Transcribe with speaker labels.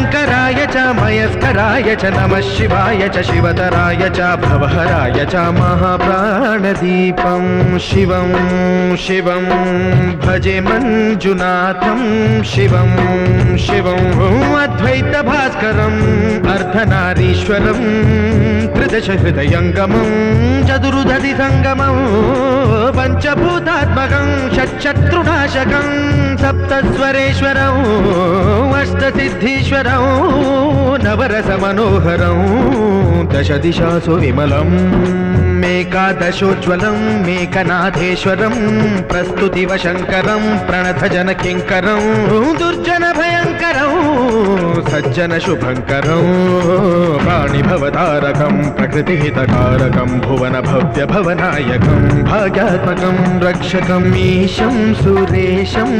Speaker 1: शङ्कराय च मयस्कराय च नमः शिवाय च शिवतराय च भवहराय च महाप्राणदीपं शिवं शिवं भजे मञ्जुनाथं शिवं शिवं अद्वैतभास्करम् अर्धनारीश्वरं त्रिदशहृदयङ्गमं चतुर्दधिसङ्गमं पञ्चभूतात्मकं षट्शत्रुनाशकं सप्तस्वरेश्वरं अष्टसिद्धीश्वरं नवरसमनोहरं दशदिशासु विमलम् मेकादशोज्ज्वलं मेकनाथेश्वरं प्रस्तुतिवशङ्करं प्रणतजनकिङ्करं दुर्जनभयङ्करं सज्जनशुभङ्करं प्राणिभवतारकं प्रकृतिहितकारकं भुवनभव्यभवनायकं भाग्यात्मकं रक्षकम् ईशं सुरेशं